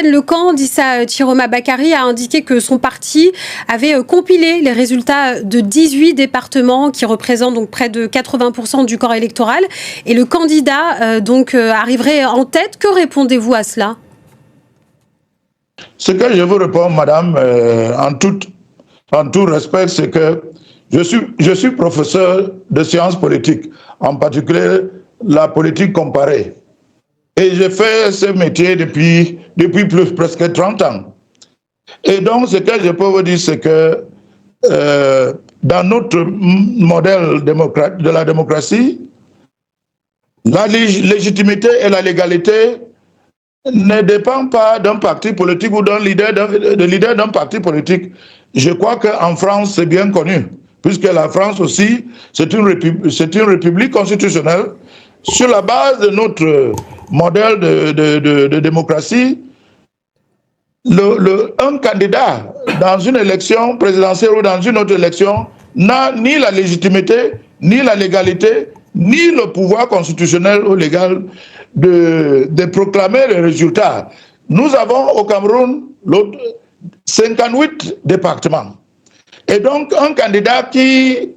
Le camp d'Issa Chiroma Bakary a indiqué que son parti avait compilé les résultats de 18 départements qui représentent donc près de 80% du corps électoral et le candidat arriverait en tête. Que répondez-vous à cela? Ce que je vous réponds, madame, en tout respect, c'est que je suis professeur de sciences politiques, en particulier la politique comparée. Et j'ai fait ce métier depuis presque 30 ans. Et donc, ce que je peux vous dire, c'est que dans notre modèle de la démocratie, la légitimité et la légalité ne dépendent pas d'un parti politique ou d'un leader d'un parti politique. Je crois qu'en France, c'est bien connu, puisque la France aussi, c'est une république constitutionnelle. Sur la base de notre modèle de démocratie, un candidat dans une élection présidentielle ou dans une autre élection n'a ni la légitimité, ni la légalité, ni le pouvoir constitutionnel ou légal de proclamer les résultats. Nous avons au Cameroun 58 départements. Et donc, un candidat qui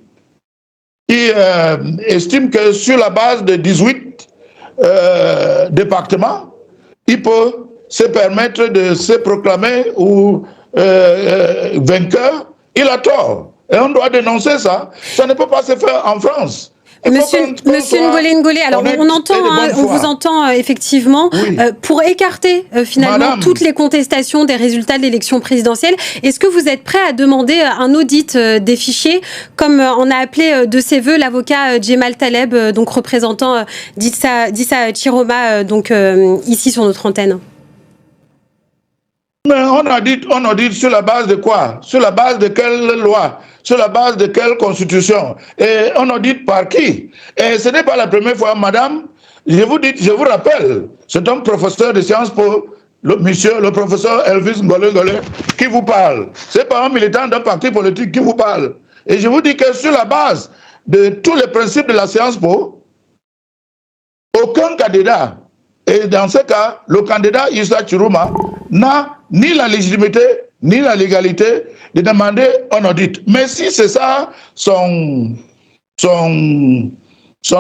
estime que sur la base de 18 départements, il peut se permettre de se proclamer ou vainqueur, il a tort. Et on doit dénoncer ça. Ça ne peut pas se faire en France. Monsieur Ngolé Ngolé, alors on vous entend effectivement, oui. Pour écarter finalement toutes les contestations des résultats de l'élection présidentielle. Est-ce que vous êtes prêt à demander un audit des fichiers, comme on a appelé de ses voeux l'avocat Djemal Taleb, donc représentant d'Issa Chiroma, ici sur notre antenne? Mais on audite sur la base de quoi? Sur la base de quelle loi? Sur la base de quelle constitution? Et on audite par qui? Et ce n'est pas la première fois, madame. Je vous rappelle, c'est un professeur de sciences po, le professeur Elvis Ngolé Ngolé, qui vous parle. C'est pas un militant d'un parti politique qui vous parle. Et je vous dis que sur la base de tous les principes de la science po, aucun candidat, et dans ce cas, le candidat Issa Chiroma n'a ni la légitimité, ni la légalité de demander un audit. Mais si c'est ça son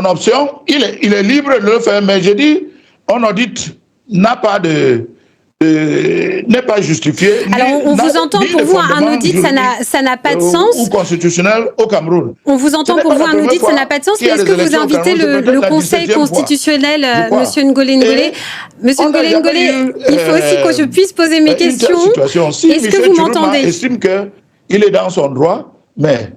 option, il est libre de le faire. Mais je dis, un audit n'est pas justifié. Alors on vous entend, pour vous un audit ça n'a pas de sens. Ou constitutionnel au Cameroun. On vous entend, pour vous un audit ça n'a pas de sens, mais est-ce que vous invitez le Conseil constitutionnel, Monsieur Ngolé Ngolé? Monsieur Ngolé Ngolé, il faut aussi que je puisse poser mes questions. Est-ce que vous m'entendez? Estime qu'il est dans son droit, mais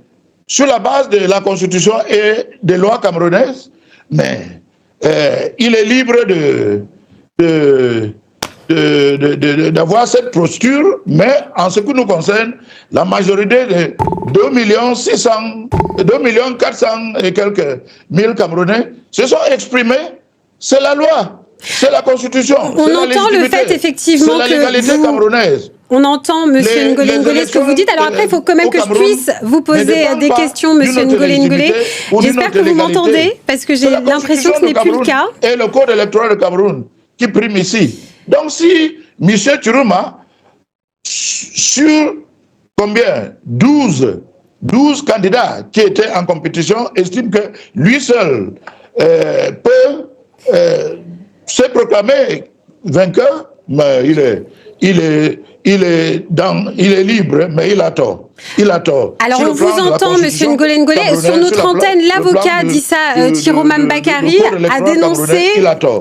sur la base de la Constitution et des lois camerounaises, mais il est libre d'avoir cette posture, mais en ce qui nous concerne, la majorité de 2 400 et quelques mille Camerounais se sont exprimés. C'est la loi, c'est la Constitution. On entend le fait effectivement que c'est la légalité camerounaise. On entend, Monsieur Ngolé Ngolé, ce que vous dites. Alors après, il faut quand même que je puisse vous poser des questions, Monsieur Ngolé Ngolé. J'espère que vous m'entendez, parce que j'ai l'impression que ce n'est plus le cas. Et le code électoral du Cameroun qui prime ici. Donc si M. Chiroma, sur combien 12 candidats qui étaient en compétition, estime que lui seul peut se proclamer vainqueur, mais il est libre, mais il a tort. Alors on vous entend, Monsieur Ngolé Ngolé, sur notre antenne, l'avocat d'Issa Chiroma Bakary a dénoncé.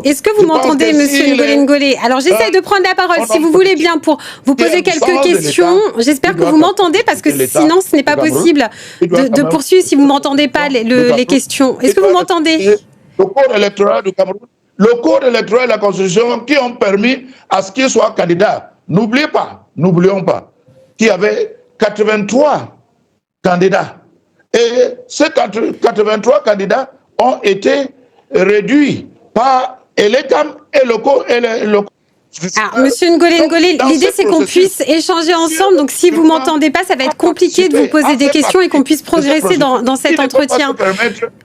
Est-ce que vous m'entendez, Monsieur Ngolé Ngolé? Alors j'essaie de prendre la parole, si vous voulez bien, pour vous poser quelques questions. J'espère que vous m'entendez, parce que sinon ce n'est pas possible de poursuivre si vous ne m'entendez pas les questions. Est-ce que vous m'entendez? Le code électoral du Cameroun, le code électoral et la Constitution qui ont permis à ce qu'il soit candidat. N'oublions pas qu'il y avait 83 candidats. Et ces 83 candidats ont été réduits par l'ECAM et le Alors, Monsieur Ngolé Ngolé, l'idée c'est qu'on puisse échanger ensemble. Donc, si vous m'entendez pas, ça va être compliqué de vous poser des questions et qu'on puisse progresser dans cet entretien.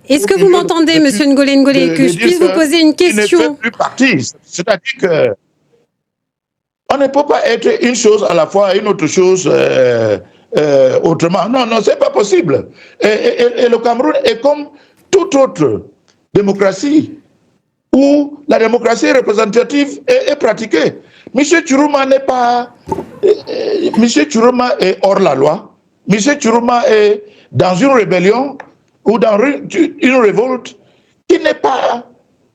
Est-ce que vous m'entendez, Monsieur Ngolé Ngolé, que je puisse vous poser une question? C'est-à-dire que On ne peut pas être une chose à la fois et une autre chose autrement. Non, non, c'est pas possible. Et le Cameroun est comme toute autre démocratie où la démocratie représentative est pratiquée. Monsieur Chiruma n'est pas... Monsieur Chiruma est hors la loi. Monsieur Chiruma est dans une rébellion ou dans une révolte qui n'est pas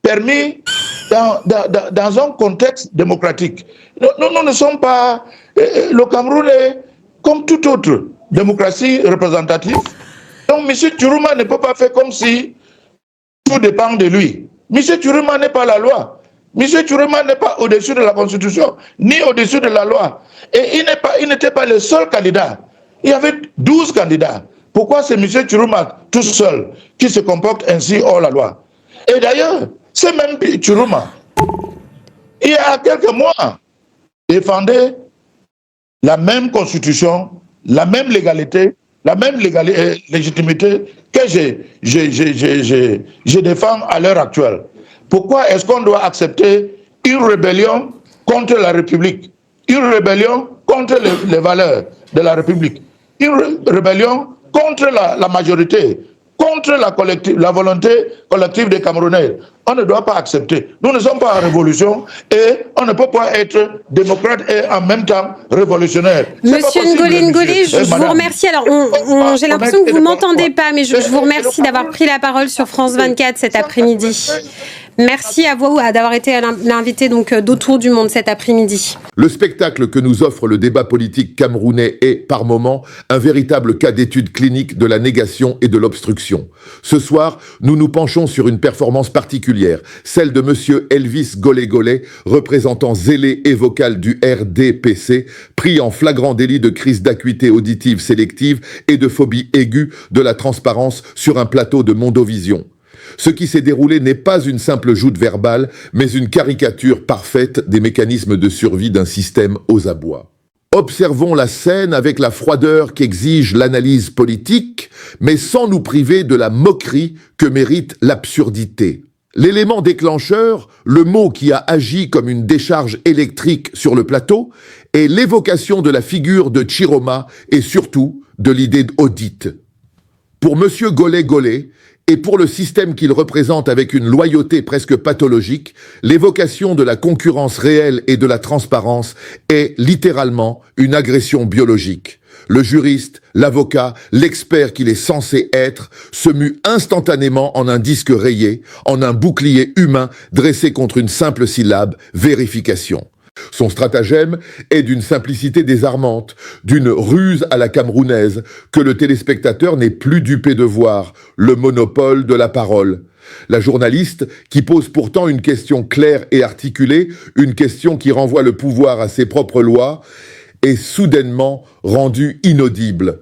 permis dans un contexte démocratique. Nous ne sommes pas... Le Cameroun est comme toute autre démocratie représentative. Donc M. Chiruma ne peut pas faire comme si tout dépend de lui. M. Chiruma n'est pas la loi. M. Chiruma n'est pas au-dessus de la Constitution, ni au-dessus de la loi. Et il n'était pas le seul candidat. Il y avait 12 candidats. Pourquoi c'est M. Chiruma tout seul qui se comporte ainsi hors la loi? Et d'ailleurs, c'est même Chiruma, il y a quelques mois, défendait la même constitution, la même légalité, légitimité que je défends à l'heure actuelle. Pourquoi est-ce qu'on doit accepter une rébellion contre la République, une rébellion contre les valeurs de la République, une rébellion contre la majorité, contre la volonté collective des Camerounais? On ne doit pas accepter. Nous ne sommes pas en révolution et on ne peut pas être démocrate et en même temps révolutionnaire. Monsieur Ngolé Ngolé, je vous remercie. Alors, j'ai l'impression que vous ne m'entendez pas, mais je vous remercie d'avoir pris la parole sur France 24 cet après-midi. Merci à vous d'avoir été l'invité d'Autour du Monde cet après-midi. Le spectacle que nous offre le débat politique camerounais est, par moments, un véritable cas d'étude clinique de la négation et de l'obstruction. Ce soir, nous nous penchons sur une performance particulière, celle de monsieur Elvis Golé Golé, représentant zélé et vocal du RDPC, pris en flagrant délit de crise d'acuité auditive sélective et de phobie aiguë de la transparence sur un plateau de Mondovision. Ce qui s'est déroulé n'est pas une simple joute verbale, mais une caricature parfaite des mécanismes de survie d'un système aux abois. Observons la scène avec la froideur qu'exige l'analyse politique, mais sans nous priver de la moquerie que mérite l'absurdité. L'élément déclencheur, le mot qui a agi comme une décharge électrique sur le plateau, est l'évocation de la figure de Chiroma et surtout de l'idée d'audit. Pour monsieur Golé Golé, et pour le système qu'il représente avec une loyauté presque pathologique, l'évocation de la concurrence réelle et de la transparence est littéralement une agression biologique. Le juriste, l'avocat, l'expert qu'il est censé être se mue instantanément en un disque rayé, en un bouclier humain dressé contre une simple syllabe, vérification. Son stratagème est d'une simplicité désarmante, d'une ruse à la camerounaise, que le téléspectateur n'est plus dupé de voir, le monopole de la parole. La journaliste, qui pose pourtant une question claire et articulée, une question qui renvoie le pouvoir à ses propres lois, est soudainement rendue inaudible.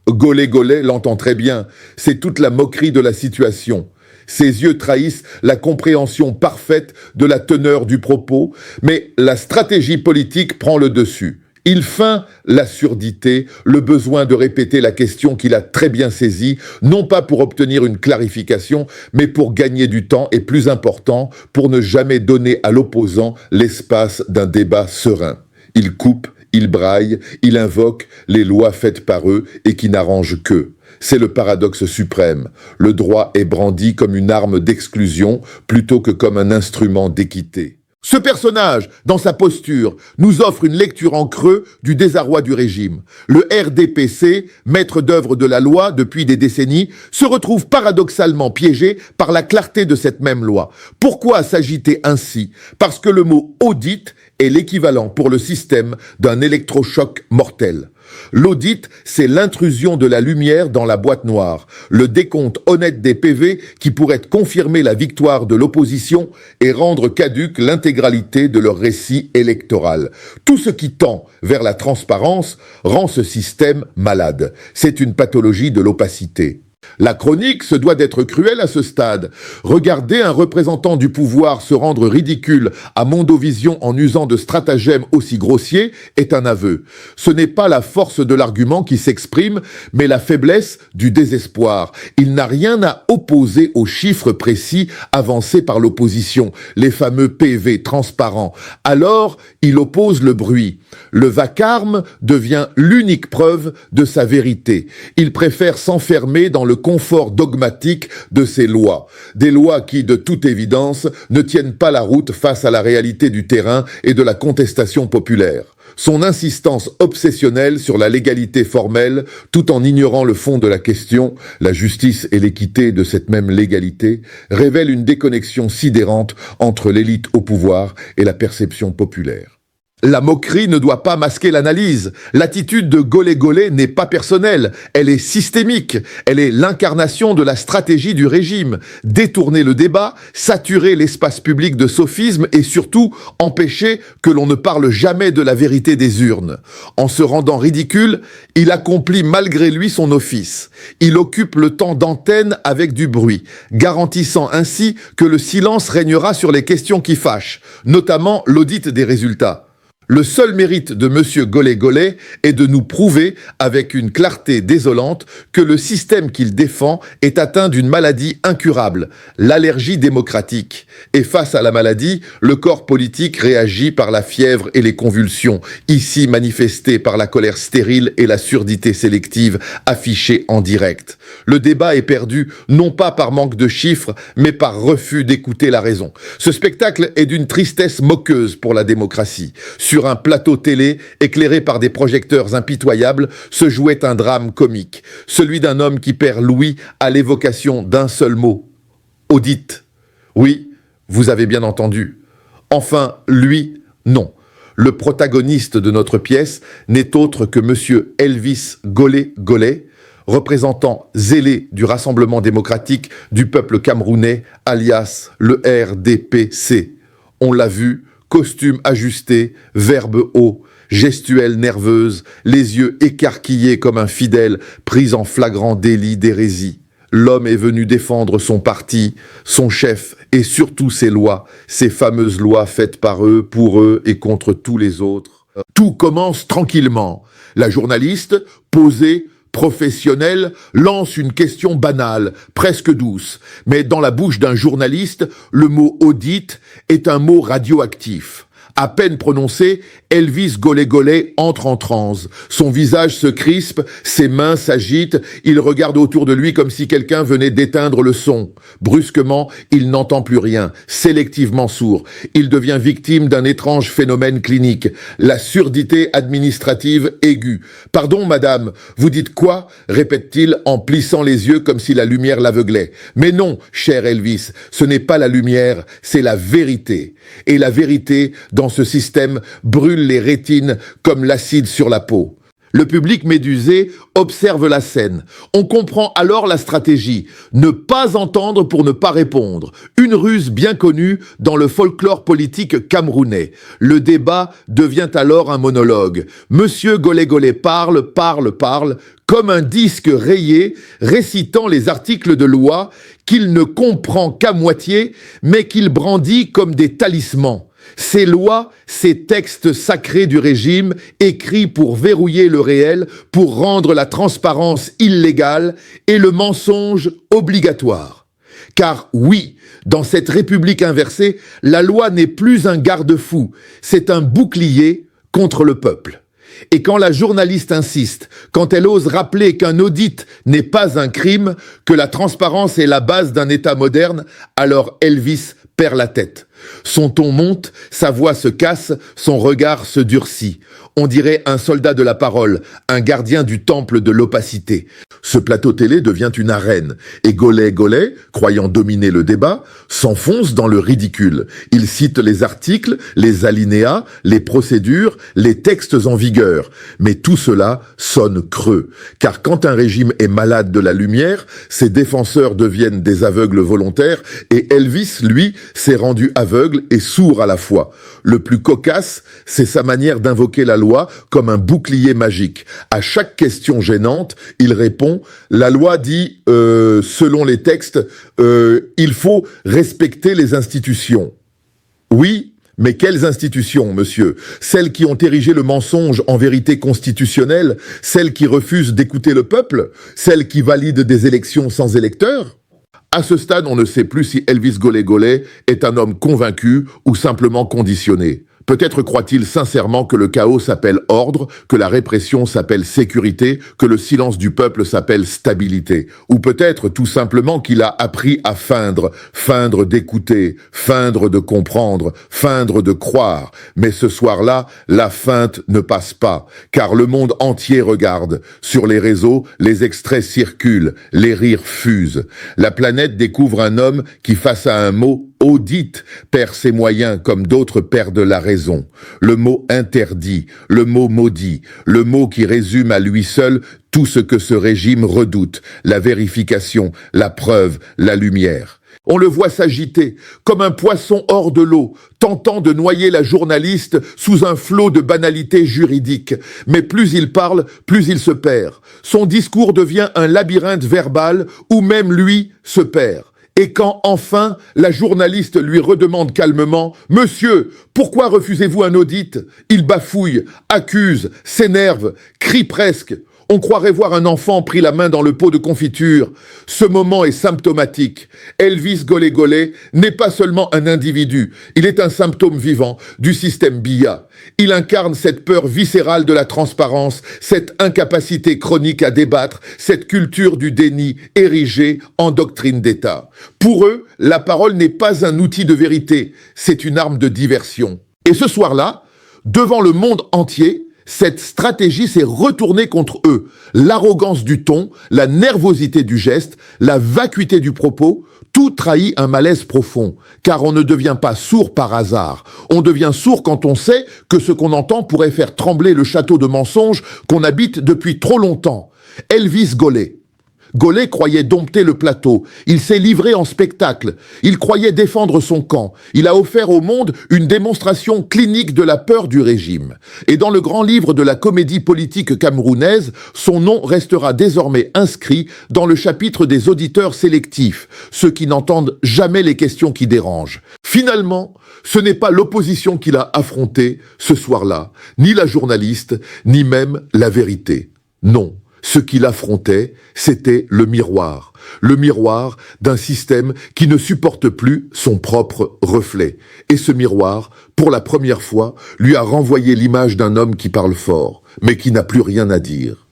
Golé Golé l'entend très bien, c'est toute la moquerie de la situation. Ses yeux trahissent la compréhension parfaite de la teneur du propos, mais la stratégie politique prend le dessus. Il feint la surdité, le besoin de répéter la question qu'il a très bien saisie, non pas pour obtenir une clarification, mais pour gagner du temps et, plus important, pour ne jamais donner à l'opposant l'espace d'un débat serein. Il coupe, il braille, il invoque les lois faites par eux et qui n'arrangent qu'eux. C'est le paradoxe suprême. Le droit est brandi comme une arme d'exclusion plutôt que comme un instrument d'équité. Ce personnage, dans sa posture, nous offre une lecture en creux du désarroi du régime. Le RDPC, maître d'œuvre de la loi depuis des décennies, se retrouve paradoxalement piégé par la clarté de cette même loi. Pourquoi s'agiter ainsi? Parce que le mot « audit » est l'équivalent pour le système d'un électrochoc mortel. L'audit, c'est l'intrusion de la lumière dans la boîte noire, le décompte honnête des PV qui pourrait confirmer la victoire de l'opposition et rendre caduque l'intégralité de leur récit électoral. Tout ce qui tend vers la transparence rend ce système malade. C'est une pathologie de l'opacité. La chronique se doit d'être cruelle à ce stade. Regarder un représentant du pouvoir se rendre ridicule à Mondovision en usant de stratagèmes aussi grossiers est un aveu. Ce n'est pas la force de l'argument qui s'exprime, mais la faiblesse du désespoir. Il n'a rien à opposer aux chiffres précis avancés par l'opposition, les fameux PV transparents. Alors, il oppose le bruit. Le vacarme devient l'unique preuve de sa vérité. Il préfère s'enfermer dans le confort dogmatique de ces lois. Des lois qui, de toute évidence, ne tiennent pas la route face à la réalité du terrain et de la contestation populaire. Son insistance obsessionnelle sur la légalité formelle, tout en ignorant le fond de la question, la justice et l'équité de cette même légalité, révèle une déconnexion sidérante entre l'élite au pouvoir et la perception populaire. La moquerie ne doit pas masquer l'analyse. L'attitude de Golé n'est pas personnelle, elle est systémique. Elle est l'incarnation de la stratégie du régime. Détourner le débat, saturer l'espace public de sophismes et surtout empêcher que l'on ne parle jamais de la vérité des urnes. En se rendant ridicule, il accomplit malgré lui son office. Il occupe le temps d'antenne avec du bruit, garantissant ainsi que le silence régnera sur les questions qui fâchent, notamment l'audit des résultats. Le seul mérite de M. Golé est de nous prouver, avec une clarté désolante, que le système qu'il défend est atteint d'une maladie incurable, l'allergie démocratique. Et face à la maladie, le corps politique réagit par la fièvre et les convulsions, ici manifestées par la colère stérile et la surdité sélective affichée en direct. Le débat est perdu, non pas par manque de chiffres, mais par refus d'écouter la raison. Ce spectacle est d'une tristesse moqueuse pour la démocratie. Sur un plateau télé, éclairé par des projecteurs impitoyables, se jouait un drame comique, celui d'un homme qui perd l'ouïe à l'évocation d'un seul mot. Audit. Oui, vous avez bien entendu. Enfin, lui, non. Le protagoniste de notre pièce n'est autre que M. Elvis Golé, représentant zélé du Rassemblement démocratique du peuple camerounais, alias le RDPC. On l'a vu, costume ajusté, verbe haut, gestuelle nerveuse, les yeux écarquillés comme un fidèle pris en flagrant délit d'hérésie. L'homme est venu défendre son parti, son chef et surtout ses lois, ces fameuses lois faites par eux, pour eux et contre tous les autres. Tout commence tranquillement. La journaliste, posée, professionnelle, lance une question banale, presque douce. Mais dans la bouche d'un journaliste, le mot « audit » est un mot radioactif. À peine prononcé, Elvis Golé entre en transe. Son visage se crispe, ses mains s'agitent, il regarde autour de lui comme si quelqu'un venait d'éteindre le son. Brusquement, il n'entend plus rien, sélectivement sourd. Il devient victime d'un étrange phénomène clinique, la surdité administrative aiguë. « Pardon, madame, vous dites quoi ?» répète-t-il en plissant les yeux comme si la lumière l'aveuglait. « Mais non, cher Elvis, ce n'est pas la lumière, c'est la vérité. Et la vérité, dans ce système, brûle les rétines comme l'acide sur la peau. » Le public médusé observe la scène. On comprend alors la stratégie. Ne pas entendre pour ne pas répondre. Une ruse bien connue dans le folklore politique camerounais. Le débat devient alors un monologue. Monsieur Golé parle, comme un disque rayé récitant les articles de loi qu'il ne comprend qu'à moitié, mais qu'il brandit comme des talismans. Ces lois, ces textes sacrés du régime, écrits pour verrouiller le réel, pour rendre la transparence illégale et le mensonge obligatoire. Car oui, dans cette république inversée, la loi n'est plus un garde-fou, c'est un bouclier contre le peuple. Et quand la journaliste insiste, quand elle ose rappeler qu'un audit n'est pas un crime, que la transparence est la base d'un État moderne, alors Elvis perd la tête. Son ton monte, sa voix se casse, son regard se durcit. On dirait un soldat de la parole, un gardien du temple de l'opacité. Ce plateau télé devient une arène, et Golé, croyant dominer le débat, s'enfonce dans le ridicule. Il cite les articles, les alinéas, les procédures, les textes en vigueur. Mais tout cela sonne creux, car quand un régime est malade de la lumière, ses défenseurs deviennent des aveugles volontaires, et Elvis, lui, s'est rendu aveugle aveugle et sourd à la fois. Le plus cocasse, c'est sa manière d'invoquer la loi comme un bouclier magique. À chaque question gênante, il répond, la loi dit, selon les textes, il faut respecter les institutions. Oui, mais quelles institutions, monsieur? Celles qui ont érigé le mensonge en vérité constitutionnelle? Celles qui refusent d'écouter le peuple? Celles qui valident des élections sans électeurs? À ce stade, on ne sait plus si Elvis Golé est un homme convaincu ou simplement conditionné. Peut-être croit-il sincèrement que le chaos s'appelle ordre, que la répression s'appelle sécurité, que le silence du peuple s'appelle stabilité. Ou peut-être tout simplement qu'il a appris à feindre, feindre d'écouter, feindre de comprendre, feindre de croire. Mais ce soir-là, la feinte ne passe pas, car le monde entier regarde. Sur les réseaux, les extraits circulent, les rires fusent. La planète découvre un homme qui, face à un mot audite, perd ses moyens comme d'autres perdent la raison. Le mot interdit, le mot maudit, le mot qui résume à lui seul tout ce que ce régime redoute, la vérification, la preuve, la lumière. On le voit s'agiter, comme un poisson hors de l'eau, tentant de noyer la journaliste sous un flot de banalités juridiques. Mais plus il parle, plus il se perd. Son discours devient un labyrinthe verbal où même lui se perd. Et quand, enfin, la journaliste lui redemande calmement « Monsieur, pourquoi refusez-vous un audit ?» Il bafouille, accuse, s'énerve, crie presque. On croirait voir un enfant pris la main dans le pot de confiture. Ce moment est symptomatique. Elvis Golé n'est pas seulement un individu, il est un symptôme vivant du système BIA. Il incarne cette peur viscérale de la transparence, cette incapacité chronique à débattre, cette culture du déni érigée en doctrine d'État. Pour eux, la parole n'est pas un outil de vérité, c'est une arme de diversion. Et ce soir-là, devant le monde entier, cette stratégie s'est retournée contre eux. L'arrogance du ton, la nervosité du geste, la vacuité du propos, tout trahit un malaise profond. Car on ne devient pas sourd par hasard. On devient sourd quand on sait que ce qu'on entend pourrait faire trembler le château de mensonges qu'on habite depuis trop longtemps. Elvis Golé croyait dompter le plateau. Il s'est livré en spectacle. Il croyait défendre son camp. Il a offert au monde une démonstration clinique de la peur du régime. Et dans le grand livre de la comédie politique camerounaise, son nom restera désormais inscrit dans le chapitre des auditeurs sélectifs, ceux qui n'entendent jamais les questions qui dérangent. Finalement, ce n'est pas l'opposition qu'il a affrontée ce soir-là, ni la journaliste, ni même la vérité. Non. Ce qu'il affrontait, c'était le miroir d'un système qui ne supporte plus son propre reflet. Et ce miroir, pour la première fois, lui a renvoyé l'image d'un homme qui parle fort, mais qui n'a plus rien à dire.